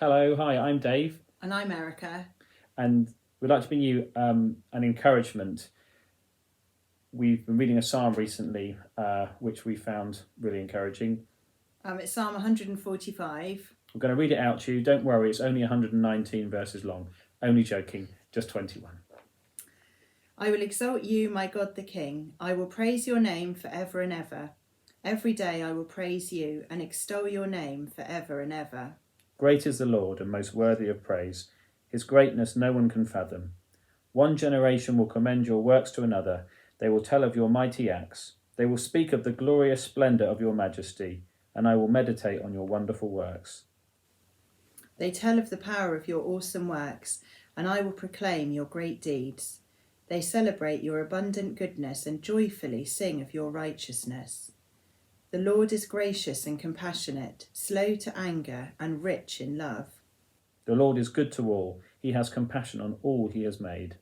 Hello, hi, I'm Dave. And I'm Erika. And we'd like to bring you an encouragement. We've been reading a psalm recently, which we found really encouraging. It's Psalm 145. I'm going to read it out to you. Don't worry, it's only 119 verses long. Only joking, just 21. I will exalt you, my God the King. I will praise your name forever and ever. Every day I will praise you and extol your name forever and ever. Great is the Lord and most worthy of praise. His greatness no one can fathom. One generation will commend your works to another. They will tell of your mighty acts. They will speak of the glorious splendour of your majesty, and I will meditate on your wonderful works. They tell of the power of your awesome works, and I will proclaim your great deeds. They celebrate your abundant goodness and joyfully sing of your righteousness. The Lord is gracious and compassionate, slow to anger and rich in love. The Lord is good to all. He has compassion on all he has made.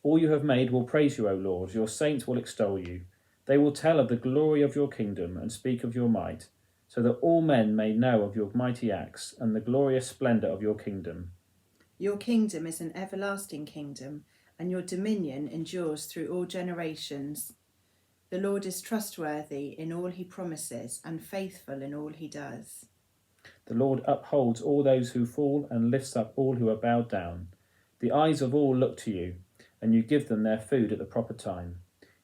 All you have made will praise you, O Lord. Your saints will extol you. They will tell of the glory of your kingdom and speak of your might, so that all men may know of your mighty acts and the glorious splendour of your kingdom. Your kingdom is an everlasting kingdom, and your dominion endures through all generations. The Lord is trustworthy in all he promises and faithful in all he does. The Lord upholds all those who fall and lifts up all who are bowed down. The eyes of all look to you, and you give them their food at the proper time.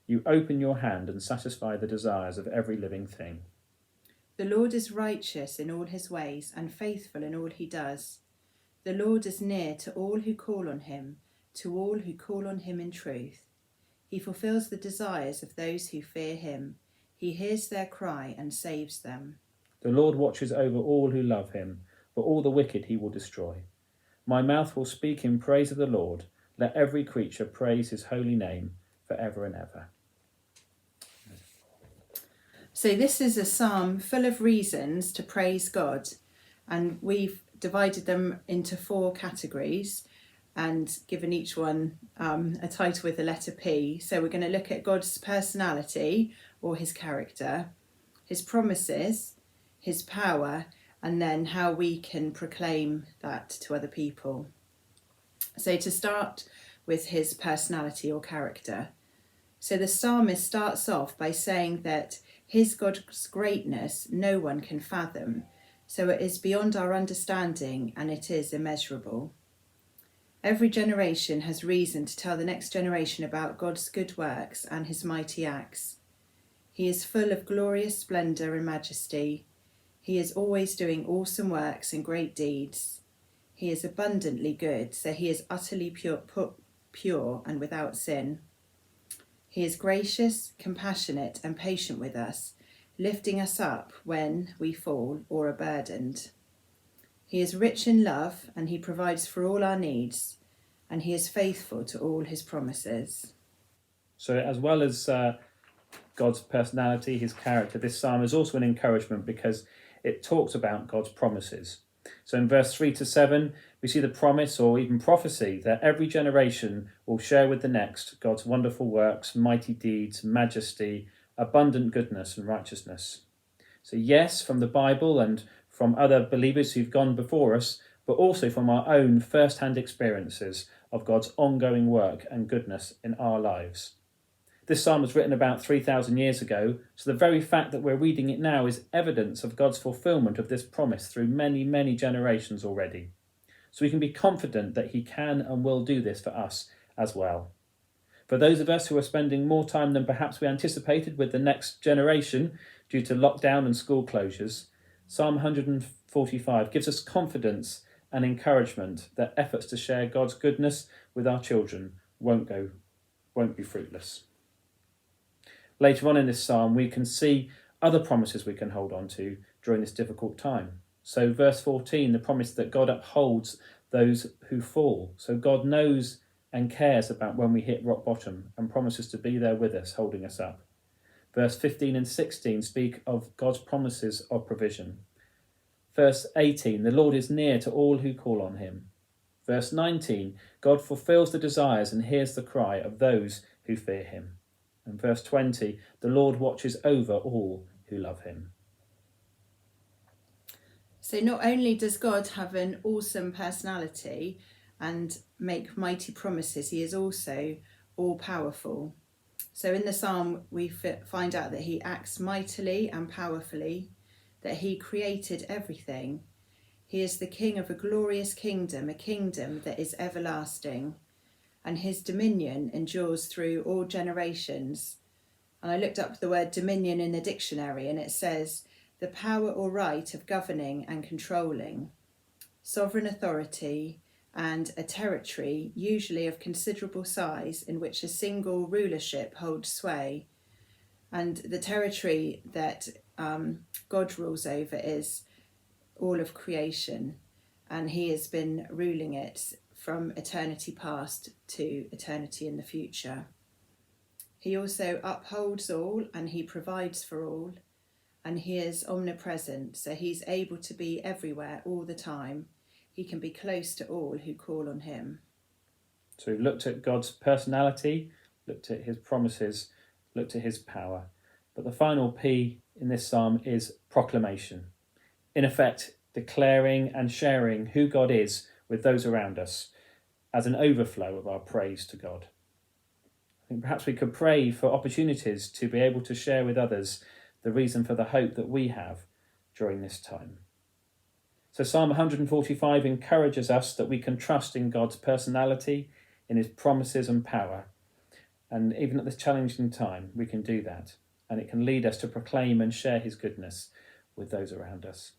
You open your hand and satisfy the desires of every living thing. The Lord is righteous in all his ways and faithful in all he does. The Lord is near to all who call on him, to all who call on him in truth. He fulfills the desires of those who fear him. He hears their cry and saves them. The Lord watches over all who love him, but all the wicked he will destroy. My mouth will speak in praise of the Lord. Let every creature praise his holy name forever and ever. So this is a psalm full of reasons to praise God, and we've divided them into 4 categories and given each one a title with the letter P. So we're going to look at God's personality or his character, his promises, his power, and then how we can proclaim that to other people. So to start with his personality or character. So the psalmist starts off by saying that his God's greatness no one can fathom, so it is beyond our understanding and it is immeasurable. Every generation has reason to tell the next generation about God's good works and his mighty acts. He is full of glorious splendour and majesty. He is always doing awesome works and great deeds. He is abundantly good, so he is utterly pure and without sin. He is gracious, compassionate, and patient with us, lifting us up when we fall or are burdened. He is rich in love, and he provides for all our needs, and he is faithful to all his promises. So as well as God's personality, his character, this psalm is also an encouragement because it talks about God's promises. So in verse 3 to 7, we see the promise or even prophecy that every generation will share with the next God's wonderful works, mighty deeds, majesty, abundant goodness and righteousness. So yes, from the Bible and from other believers who've gone before us, but also from our own first-hand experiences of God's ongoing work and goodness in our lives. This psalm was written about 3,000 years ago, so the very fact that we're reading it now is evidence of God's fulfilment of this promise through many, many generations already. So we can be confident that he can and will do this for us as well. For those of us who are spending more time than perhaps we anticipated with the next generation due to lockdown and school closures, Psalm 145 gives us confidence and encouragement that efforts to share God's goodness with our children won't be fruitless. Later on in this psalm, we can see other promises we can hold on to during this difficult time. So verse 14, the promise that God upholds those who fall. So God knows and cares about when we hit rock bottom and promises to be there with us, holding us up. Verse 15 and 16 speak of God's promises of provision. Verse 18, the Lord is near to all who call on him. Verse 19, God fulfills the desires and hears the cry of those who fear him. And verse 20, the Lord watches over all who love him. So not only does God have an awesome personality and make mighty promises, he is also all powerful. So in the psalm, we find out that he acts mightily and powerfully, that he created everything. He is the king of a glorious kingdom, a kingdom that is everlasting, and his dominion endures through all generations. And I looked up the word dominion in the dictionary, and it says the power or right of governing and controlling, sovereign authority, and a territory, usually of considerable size, in which a single rulership holds sway. And the territory that God rules over is all of creation, and he has been ruling it from eternity past to eternity in the future. He also upholds all, and he provides for all, and he is omnipresent, so he's able to be everywhere all the time. He can be close to all who call on him. So we've looked at God's personality, looked at his promises, looked at his power. But the final P in this psalm is proclamation. In effect, declaring and sharing who God is with those around us as an overflow of our praise to God. I think perhaps we could pray for opportunities to be able to share with others the reason for the hope that we have during this time. So Psalm 145 encourages us that we can trust in God's personality, in his promises and power. And even at this challenging time, we can do that. And it can lead us to proclaim and share his goodness with those around us.